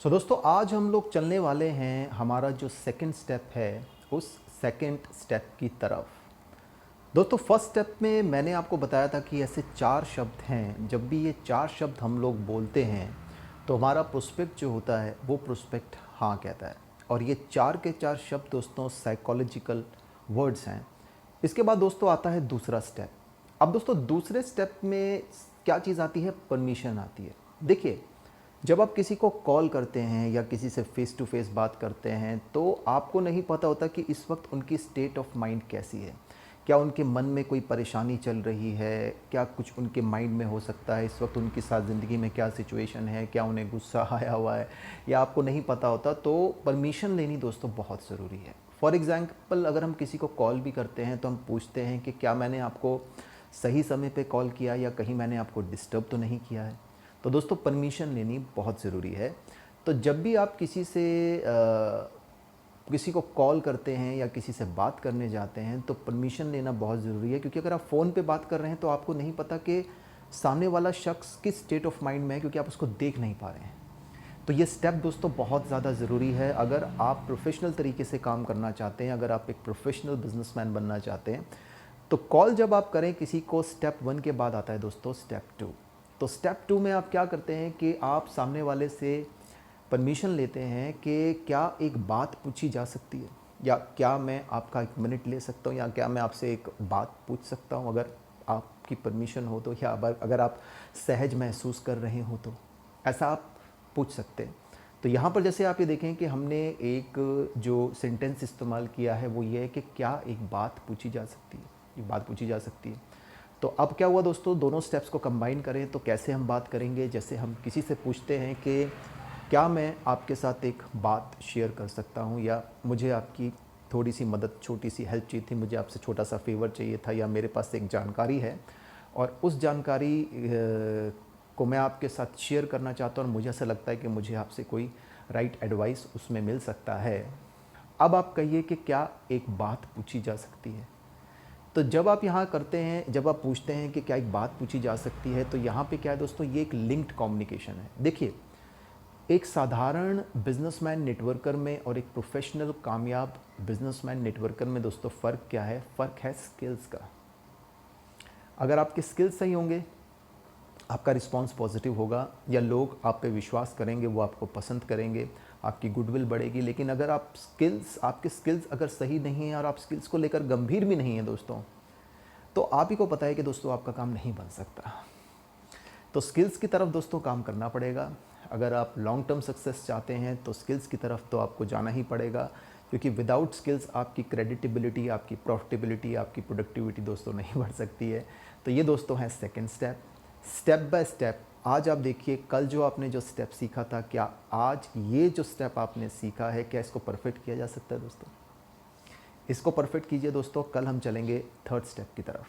दोस्तों आज हम लोग चलने वाले हैं हमारा जो सेकंड स्टेप है उस सेकंड स्टेप की तरफ। दोस्तों फर्स्ट स्टेप में मैंने आपको बताया था कि ऐसे 4 शब्द हैं, जब भी ये 4 शब्द हम लोग बोलते हैं तो हमारा प्रोस्पेक्ट जो होता है वो प्रोस्पेक्ट हाँ कहता है। और ये 4 के 4 शब्द दोस्तों साइकोलॉजिकल वर्ड्स हैं। इसके बाद दोस्तों आता है दूसरा स्टेप। अब दोस्तों दूसरे स्टेप में क्या चीज़ आती है? परमिशन आती है। देखिए, जब आप किसी को कॉल करते हैं या किसी से फ़ेस टू फ़ेस बात करते हैं तो आपको नहीं पता होता कि इस वक्त उनकी स्टेट ऑफ माइंड कैसी है। क्या उनके मन में कोई परेशानी चल रही है? क्या कुछ उनके माइंड में हो सकता है? इस वक्त उनके साथ ज़िंदगी में क्या सिचुएशन है? क्या उन्हें गुस्सा आया हुआ है या आपको नहीं पता होता? तो परमिशन लेनी दोस्तों बहुत ज़रूरी है। फॉर एग्ज़ाम्पल अगर हम किसी को कॉल भी करते हैं तो हम पूछते हैं कि क्या मैंने आपको सही समय पे कॉल किया या कहीं मैंने आपको डिस्टर्ब तो नहीं किया है? तो दोस्तों परमिशन लेनी बहुत ज़रूरी है। तो जब भी आप किसी को कॉल करते हैं या किसी से बात करने जाते हैं तो परमिशन लेना बहुत ज़रूरी है, क्योंकि अगर आप फ़ोन पे बात कर रहे हैं तो आपको नहीं पता कि सामने वाला शख्स किस स्टेट ऑफ माइंड में है, क्योंकि आप उसको देख नहीं पा रहे हैं। तो ये स्टेप दोस्तों बहुत ज़्यादा ज़रूरी है अगर आप प्रोफेशनल तरीके से काम करना चाहते हैं, अगर आप एक प्रोफेशनल बिजनेसमैन बनना चाहते हैं। तो कॉल जब आप करें किसी को, स्टेप 1 के बाद आता है दोस्तों स्टेप 2। तो स्टेप 2 में आप क्या करते हैं कि आप सामने वाले से परमिशन लेते हैं कि क्या एक बात पूछी जा सकती है, या क्या मैं आपका 1 मिनट ले सकता हूँ, या क्या मैं आपसे एक बात पूछ सकता हूँ अगर आपकी परमिशन हो तो, या अगर आप सहज महसूस कर रहे हो तो ऐसा आप पूछ सकते हैं। तो यहाँ पर जैसे आप ये देखें कि हमने एक जो सेंटेंस इस्तेमाल किया है वो ये है कि क्या एक बात पूछी जा सकती है, ये बात पूछी जा सकती है। तो अब क्या हुआ दोस्तों, दोनों स्टेप्स को कंबाइन करें तो कैसे हम बात करेंगे? जैसे हम किसी से पूछते हैं कि क्या मैं आपके साथ एक बात शेयर कर सकता हूँ, या मुझे आपकी थोड़ी सी मदद, छोटी सी हेल्प चाहिए थी, मुझे आपसे छोटा सा फेवर चाहिए था, या मेरे पास एक जानकारी है और उस जानकारी को मैं आपके साथ शेयर करना चाहता हूँ और मुझे ऐसा लगता है कि मुझे आपसे कोई राइट एडवाइस उसमें मिल सकता है। अब आप कहिए कि क्या एक बात पूछी जा सकती है। तो जब आप यहाँ करते हैं, जब आप पूछते हैं कि क्या एक बात पूछी जा सकती है, तो यहाँ पे क्या है दोस्तों, ये एक लिंक्ड कम्युनिकेशन है। देखिए, एक साधारण बिजनेसमैन नेटवर्कर में और एक प्रोफेशनल कामयाब बिजनेसमैन नेटवर्कर में दोस्तों फ़र्क क्या है? फ़र्क है स्किल्स का। अगर आपके स्किल्स सही होंगे, आपका रिस्पांस पॉजिटिव होगा, या लोग आप पे विश्वास करेंगे, वो आपको पसंद करेंगे, आपकी गुडविल बढ़ेगी। लेकिन अगर आपके स्किल्स अगर सही नहीं हैं और आप स्किल्स को लेकर गंभीर भी नहीं हैं दोस्तों, तो आप ही को पता है कि दोस्तों आपका काम नहीं बन सकता। तो स्किल्स की तरफ दोस्तों काम करना पड़ेगा। अगर आप लॉन्ग टर्म सक्सेस चाहते हैं तो स्किल्स की तरफ तो आपको जाना ही पड़ेगा, क्योंकि विदाउट स्किल्स आपकी क्रेडिटेबिलिटी, आपकी प्रॉफिटेबिलिटी, आपकी प्रोडक्टिविटी दोस्तों नहीं बढ़ सकती है। तो ये दोस्तों है second step. Step by step आज आप देखिए, कल जो आपने जो स्टेप सीखा था, क्या आज ये जो स्टेप आपने सीखा है, क्या इसको परफेक्ट किया जा सकता है दोस्तों? इसको परफेक्ट कीजिए दोस्तों, कल हम चलेंगे थर्ड स्टेप की तरफ।